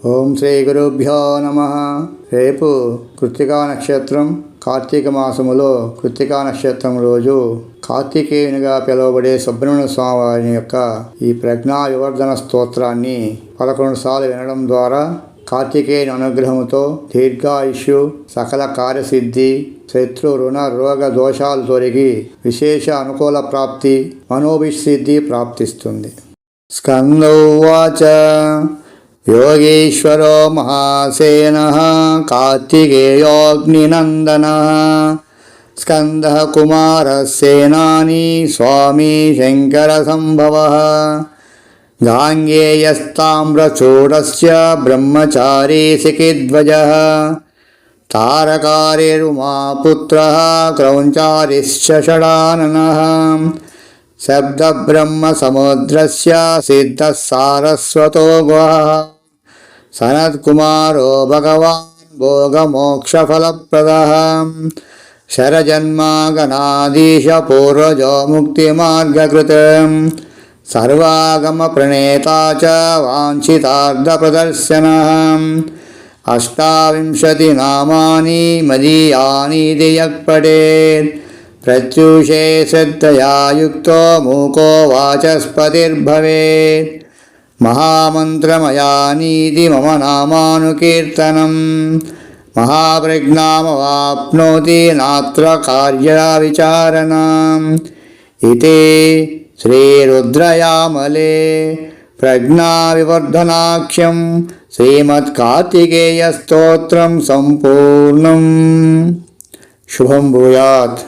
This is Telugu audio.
ఓం శ్రీ గురుభ్యో నమః. రేపు కృత్తికా నక్షత్రం. కార్తీక మాసములో కృత్తికా నక్షత్రం రోజు కార్తికేయునిగా పిలువబడే సుబ్రహ్మణ్య స్వామి వారి యొక్క ఈ ప్రజ్ఞా వివర్ధన స్తోత్రాన్ని 11 సార్లు వినడం ద్వారా కార్తికేయుని అనుగ్రహంతో దీర్ఘాయుష్యు, సకల కార్యసిద్ధి, శత్రు రుణ రోగ దోషాలు తొలగి విశేష అనుకూల ప్రాప్తి, మనోభిసిద్ధి ప్రాప్తిస్తుంది. స్కందోవాచ యోగేశ్వరో మహాసేనః కార్తికేయోऽగ్నినందనः స్కందః కుమారः సేనానీ స్వామి శంకరసంభవः గాంగేయస్తామ్రచూడస్య బ్రహ్మచారీ సికిధ్వజः తారకారిరుమాపుత్రः క్రౌంచారిశ్చ షడాననः శబ్దబ్రహ్మసముద్రస్య సిద్ధः సారస్వతో గుహः సనత్కుమారో భగవాన్ భోగమోక్షఫలప్రదः శరజన్మాగణాధీశ పూర్వజో ముక్తిమార్గకృత్ సర్వాగమప్రణేతా చ వాంఛితార్థప్రదర్శనः 28 నామాని మదీయానీతి యః పఠేత్ ప్రత్యూషే శ్రద్ధయా యుక్తో మూకో వాచస్పతిర్భవేత్ మహామంత్రమయానీతి మమ నామానుకీర్తనం మహాప్రజ్ఞామవాప్నోతి నాత్ర కార్యవిచారణం. ఇతి శ్రీరుద్రయామలే ప్రజ్ఞావివర్ధనాఖ్యం శ్రీమత్కార్తికేయ స్తోత్రం సంపూర్ణం. శుభం భూయాత్.